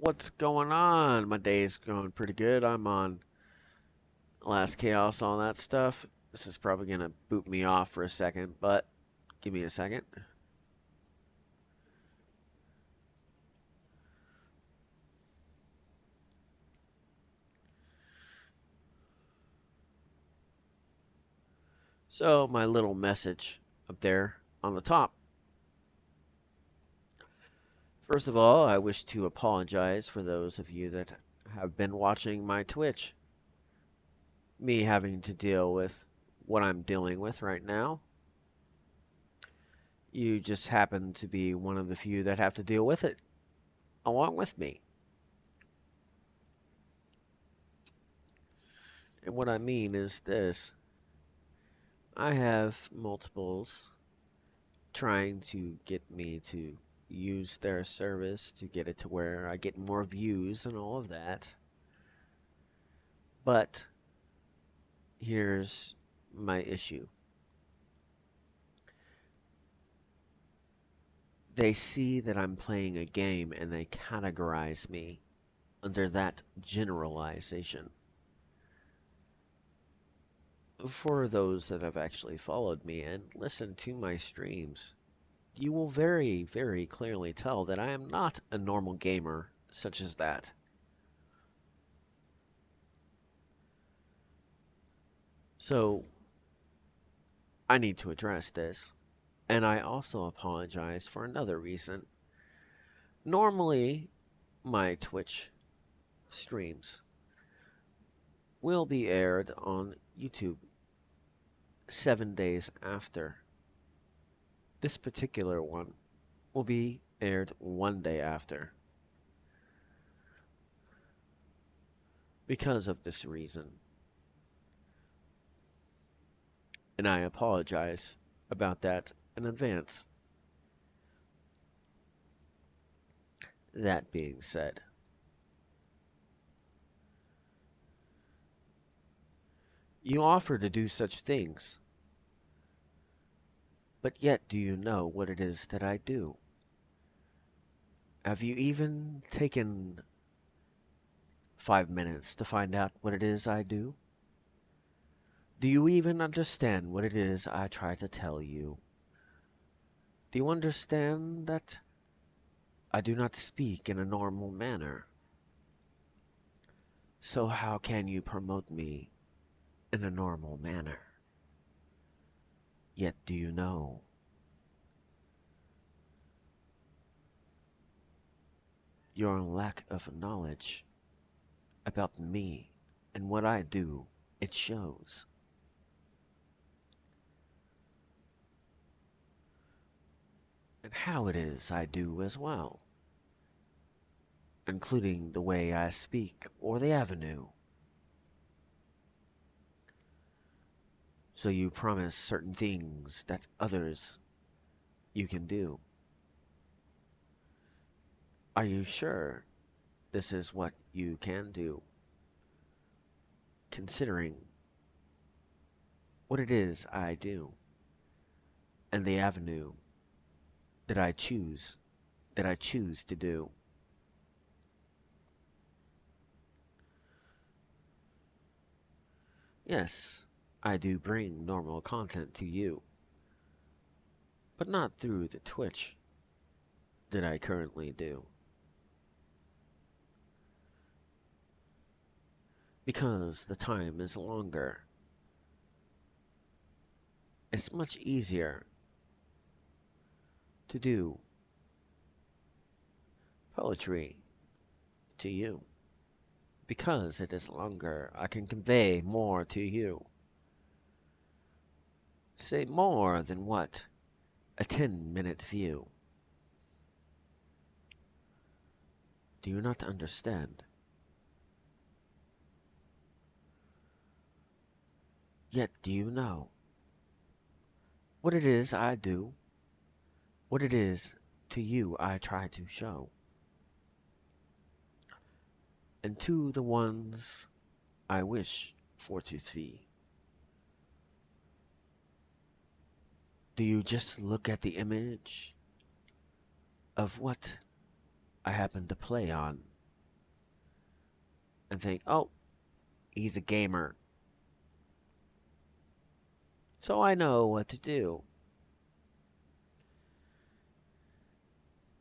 What's going on? My day's going pretty good. I'm on Last Chaos, all that stuff. This is probably gonna boot me off for a second, but give me a second. So, my little message up there on the top. First of all, I wish to apologize for those of you that have been watching my Twitch. Me having to deal with what I'm dealing with right now. You just happen to be one of the few that have to deal with it along with me. And what I mean is this. I have multiples trying to get me to use their service to get it to where I get more views and all of that. But here's my issue. They see that I'm playing a game and they categorize me under that generalization. For those that have actually followed me and listened to my streams, you will very, very clearly tell that I am not a normal gamer such as that. So, I need to address this. And I also apologize for another reason. Normally, my Twitch streams will be aired on YouTube 7 days after. This particular one will be aired one day after. Because of this reason. And I apologize about that in advance. That being said, you offer to do such things, but yet do you know what it is that I do? Have you even taken 5 minutes to find out what it is I do? Do you even understand what it is I try to tell you? Do you understand that I do not speak in a normal manner? So how can you promote me in a normal manner? Yet do you know? Your lack of knowledge about me and what I do, it shows. And how it is I do as well, including the way I speak or the avenue. So you promise certain things that others you can do. Are you sure this is what you can do? Considering what it is I do and the avenue that I choose to do. Yes, I do bring normal content to you, but not through the Twitch that I currently do. Because the time is longer. It's much easier to do poetry to you. Because it is longer, I can convey more to you. Say more than what? A 10-minute view. Do you not understand? Yet do you know what it is I do? What it is to you I try to show? And to the ones I wish for to see. Do you just look at the image of what I happen to play on and think, oh, he's a gamer, so I know what to do.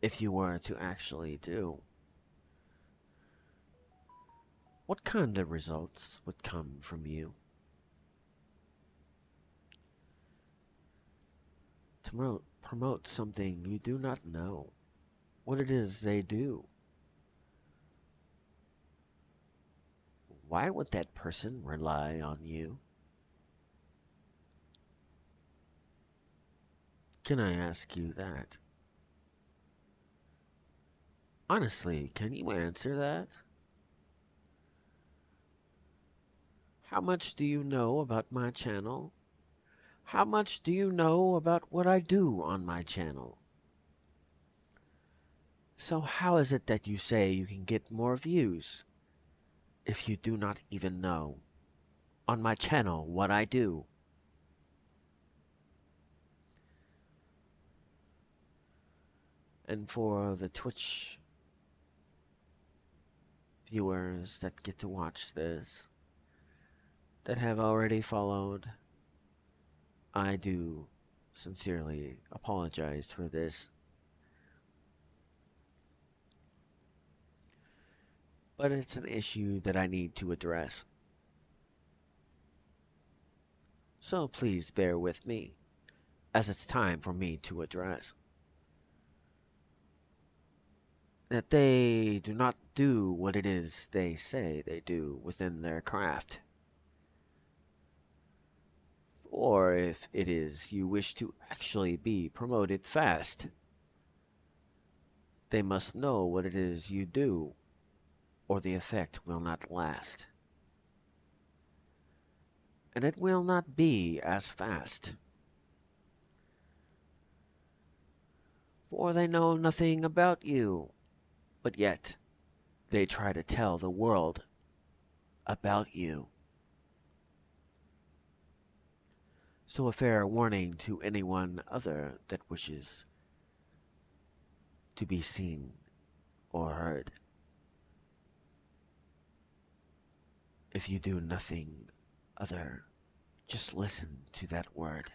If you were to actually do, what kind of results would come from you? To promote something you do not know what it is they do. Why would that person rely on you? Can I ask you that? Honestly, can you answer that? How much do you know about my channel? How much do you know about what I do on my channel? So how is it that you say you can get more views if you do not even know on my channel what I do? And for the Twitch viewers that get to watch this, that have already followed, I do sincerely apologize for this, but it's an issue that I need to address. So please bear with me, as it's time for me to address that they do not do what it is they say they do within their craft. Or if it is you wish to actually be promoted fast, they must know what it is you do, or the effect will not last. And it will not be as fast. For they know nothing about you, but yet they try to tell the world about you. So a fair warning to anyone other that wishes to be seen or heard. If you do nothing other, just listen to that word.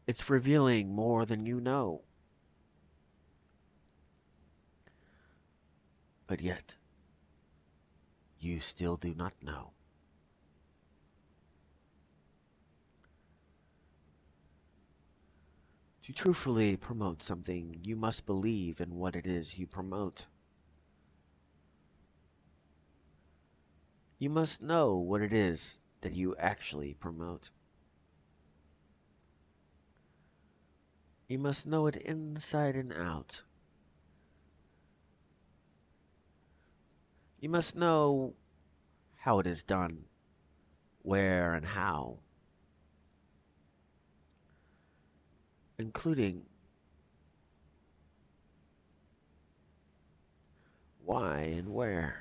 It's revealing more than you know. But yet, you still do not know. To truthfully promote something, you must believe in what it is you promote. You must know what it is that you actually promote. You must know it inside and out. You must know how it is done, where and how, including why and where.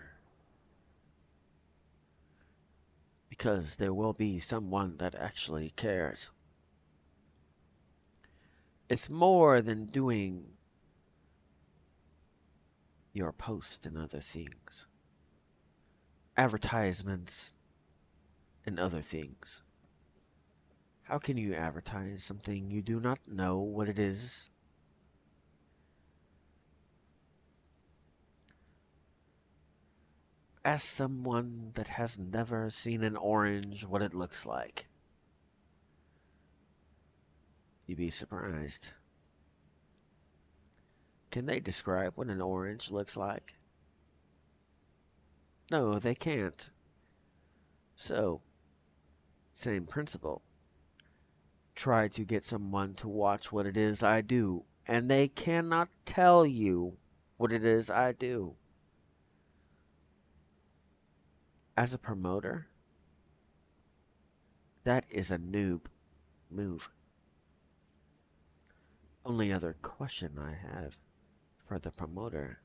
Because there will be someone that actually cares. It's more than doing your post and other things. Advertisements and other things. How can you advertise something you do not know what it is? Ask someone that has never seen an orange what it looks like. You'd be surprised. Can they describe what an orange looks like? No, they can't. So, same principle. Try to get someone to watch what it is I do, and they cannot tell you what it is I do. As a promoter, that is a noob move. Only other question I have for the promoter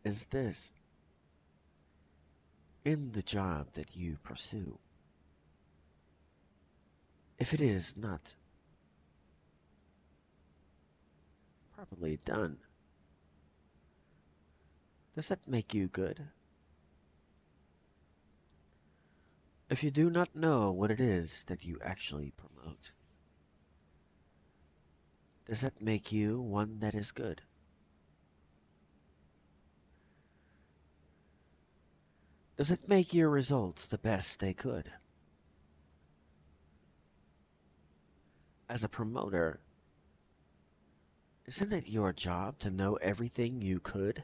is this. In the job that you pursue, if it is not properly done, does that make you good? If you do not know what it is that you actually promote, does that make you one that is good? Does it make your results the best they could? As a promoter, isn't it your job to know everything you could?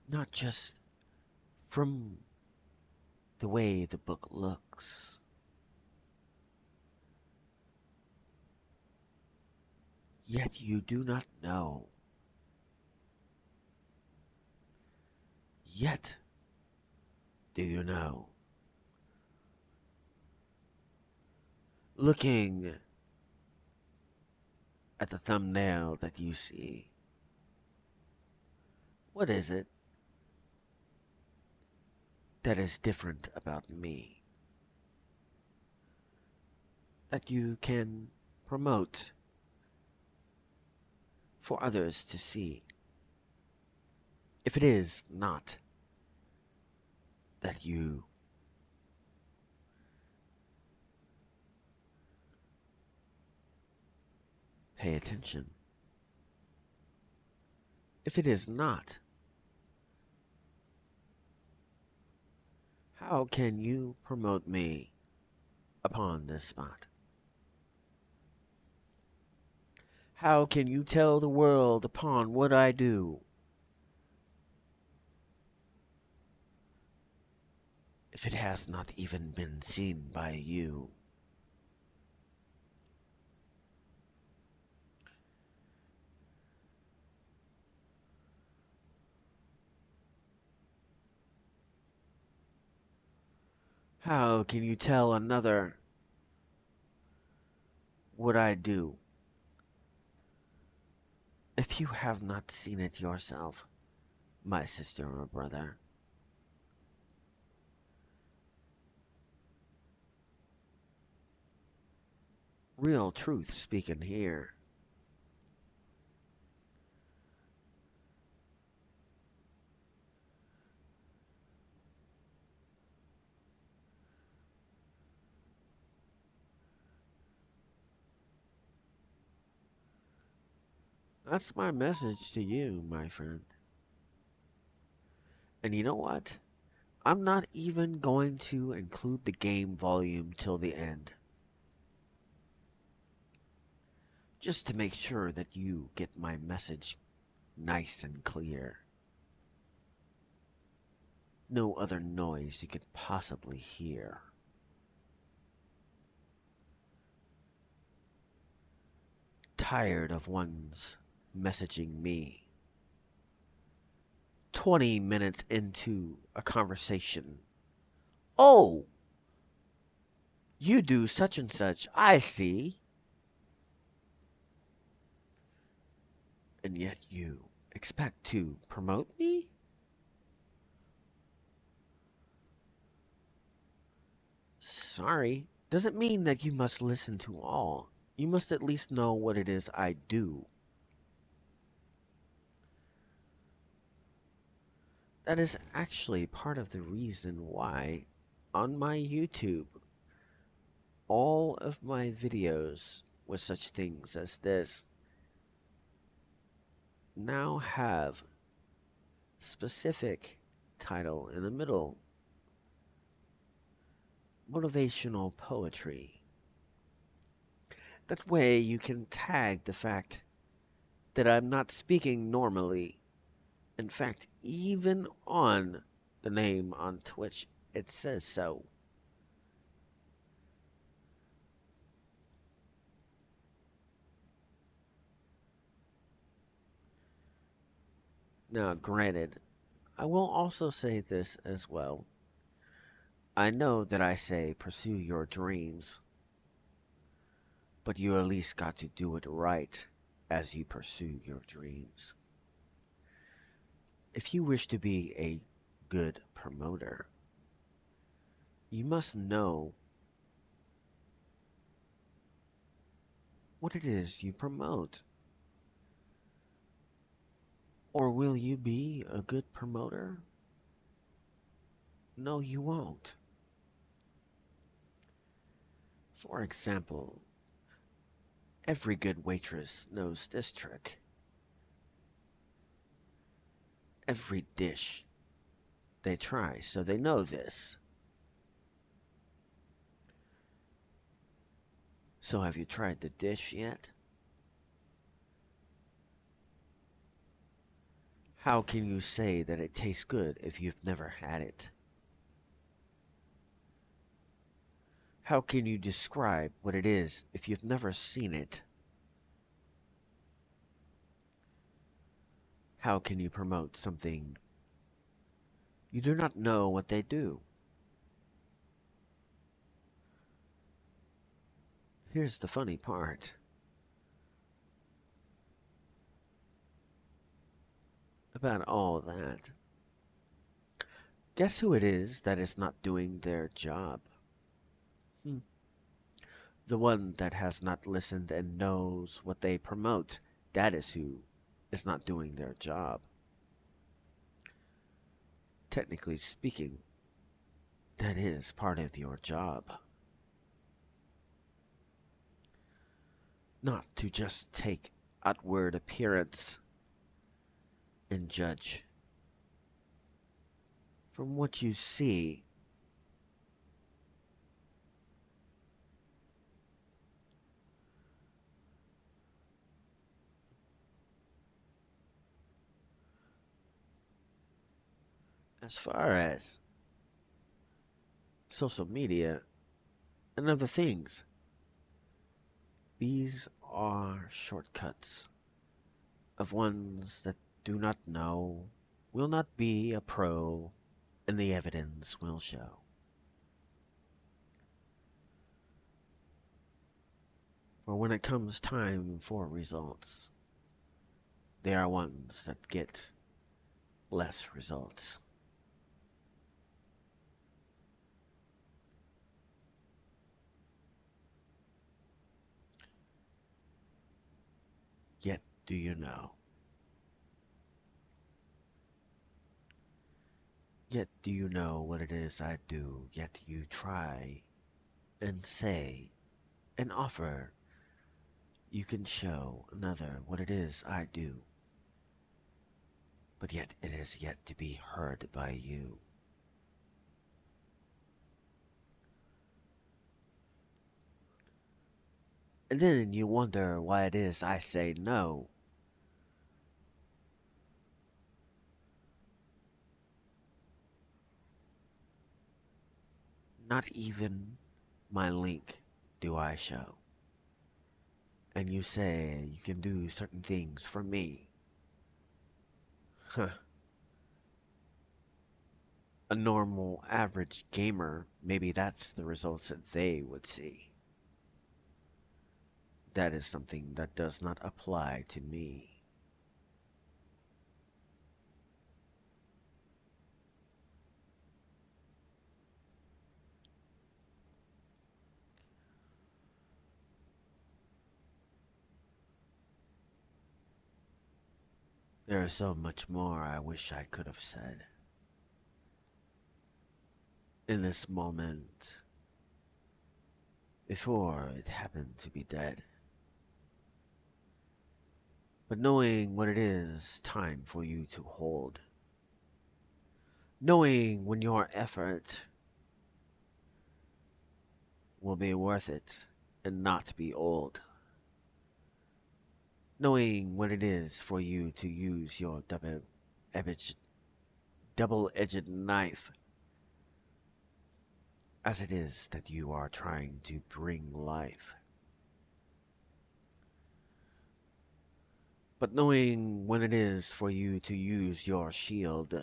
Not just from the way the book looks. Yet you do not know. Yet do you know? Looking at the thumbnail that you see, what is it that is different about me that you can promote for others to see? If it is not that you pay attention, if it is not, how can you promote me upon this spot? How can you tell the world upon what I do if it has not even been seen by you? How can you tell another what I do if you have not seen it yourself, my sister or brother? Real truth speaking here. That's my message to you, my friend. And you know what? I'm not even going to include the game volume till the end, just to make sure that you get my message nice and clear. No other noise you could possibly hear. Tired of one's messaging me 20 minutes into a conversation. Oh, you do such and such, I see. And yet you expect to promote me? Sorry, doesn't mean that you must listen to all. You must at least know what it is I do. That is actually part of the reason why on my YouTube, all of my videos with such things as this now have specific title in the middle. Motivational poetry. That way you can tag the fact that I'm not speaking normally. In fact, even on the name on Twitch, it says so. Now, granted, I will also say this as well. I know that I say pursue your dreams, but you at least got to do it right as you pursue your dreams. If you wish to be a good promoter, you must know what it is you promote. Or will you be a good promoter? No, you won't. For example, every good waitress knows this trick. Every dish they try, so they know this. So have you tried the dish yet? How can you say that it tastes good if you've never had it? How can you describe what it is if you've never seen it? How can you promote something you do not know what they do? Here's the funny part about all that. Guess who it is that is not doing their job? Hmm. The one that has not listened and knows what they promote. That is who is not doing their job. Technically speaking, that is part of your job. Not to just take outward appearance and judge from what you see. As far as social media and other things, these are shortcuts of ones that do not know, will not be a pro, and the evidence will show. For when it comes time for results, they are ones that get less results. Yet do you know? Yet do you know what it is I do? Yet you try and say and offer. You can show another what it is I do. But yet it is yet to be heard by you. And then you wonder why it is I say no. Not even my link do I show. And you say you can do certain things for me. Huh. A normal, average gamer, maybe that's the results that they would see. That is something that does not apply to me. There is so much more I wish I could have said. In this moment, before it happened to be dead. But knowing what it is time for you to hold. Knowing when your effort will be worth it and not be old. Knowing what it is for you to use your double-edged knife as it is that you are trying to bring life. But knowing when it is for you to use your shield,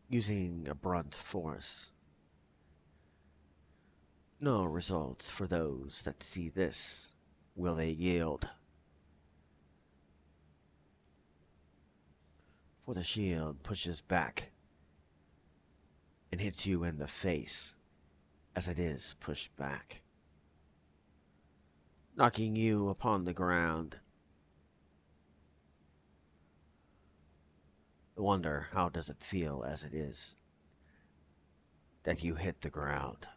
using a blunt force. No results for those that see this will they yield. For the shield pushes back and hits you in the face as it is pushed back, knocking you upon the ground I wonder how does it feel as it is that you hit the ground.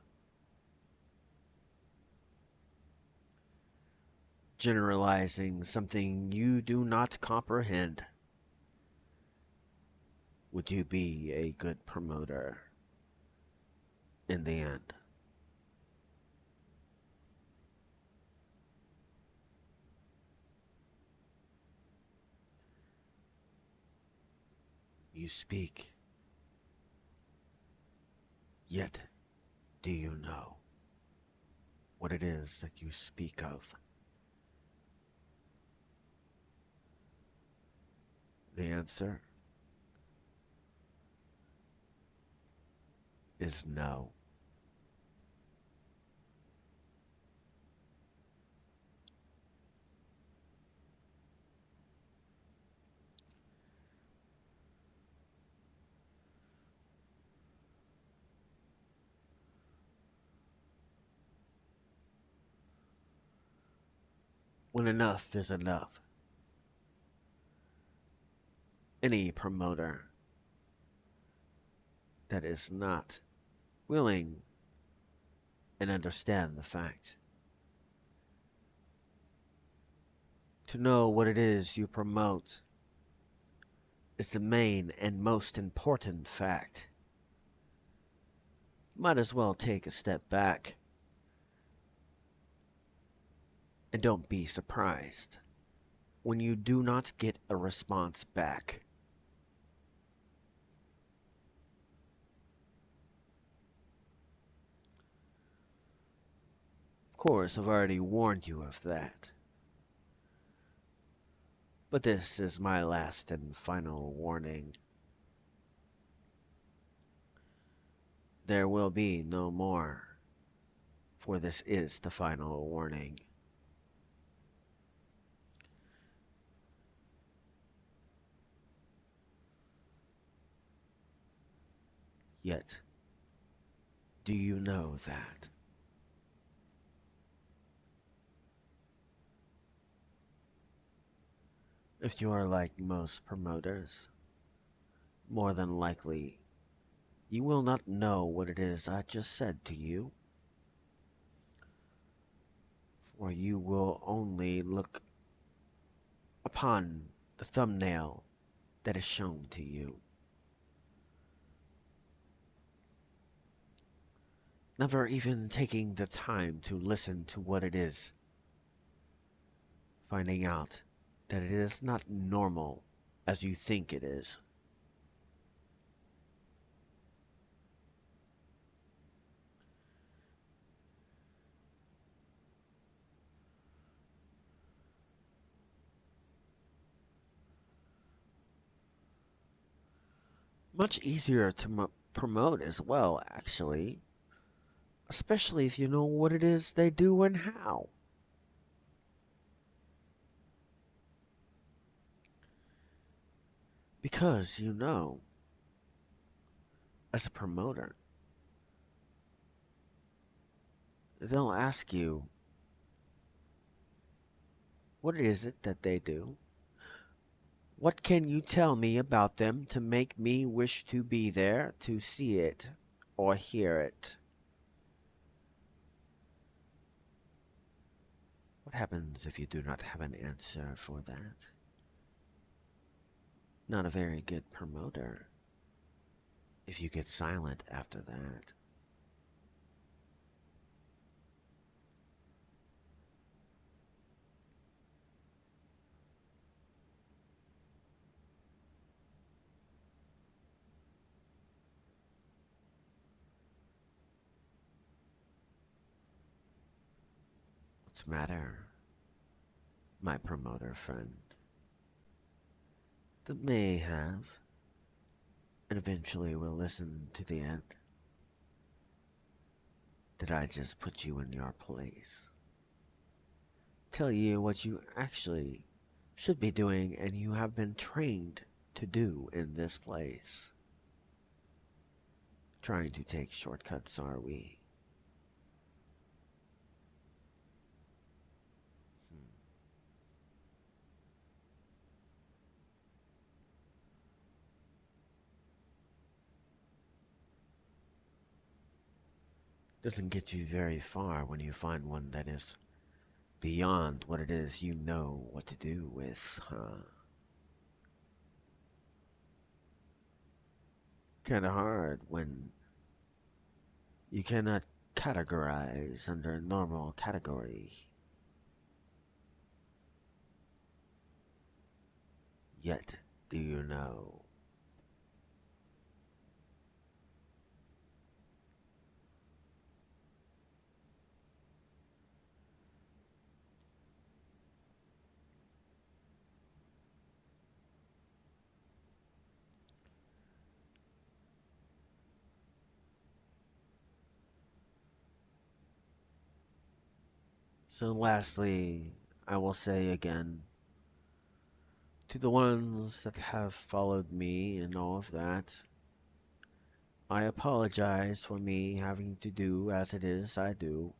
Generalizing something you do not comprehend. Would you be a good promoter in the end? You speak, yet do you know what it is that you speak of? The answer is no. When enough is enough, any promoter that is not willing and understand the fact to know what it is you promote is the main and most important fact. Might as well take a step back and don't be surprised when you do not get a response back. Of course, I've already warned you of that. But this is my last and final warning. There will be no more, for this is the final warning. Yet, do you know that? If you are like most promoters, more than likely, you will not know what it is I just said to you, for you will only look upon the thumbnail that is shown to you. Never even taking the time to listen to what it is, finding out that it is not normal as you think it is. Much easier to promote as well, actually, especially if you know what it is they do and how. Because you know, as a promoter, they'll ask you, what is it that they do? What can you tell me about them to make me wish to be there to see it or hear it? What happens if you do not have an answer for that? Not a very good promoter if you get silent after that. What's the matter, my promoter friend? That may have, and eventually will listen to the end. Did I just put you in your place? Tell you what you actually should be doing and you have been trained to do in this place. Trying to take shortcuts, are we? Doesn't get you very far when you find one that is beyond what it is you know what to do with, huh? Kinda hard when you cannot categorize under a normal category. Yet, do you know? So lastly, I will say again, to the ones that have followed me and all of that, I apologize for me having to do as it is I do,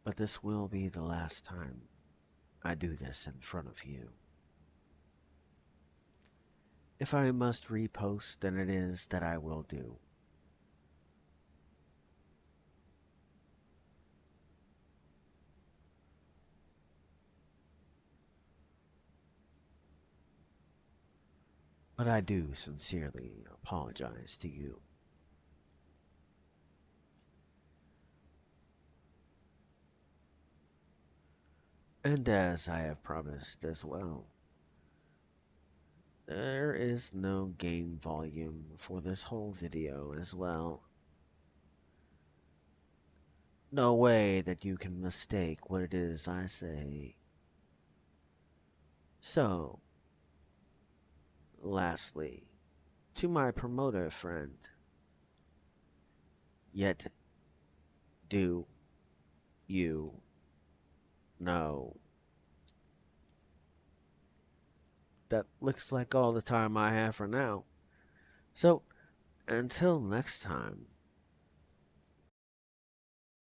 but this will be the last time I do this in front of you. If I must repost, then it is that I will do. But I do sincerely apologize to you. And as I have promised as well, there is no game volume for this whole video as well. No way that you can mistake what it is I say. So, lastly, to my promoter friend, yet do you know? That looks like all the time I have for now. So, until next time,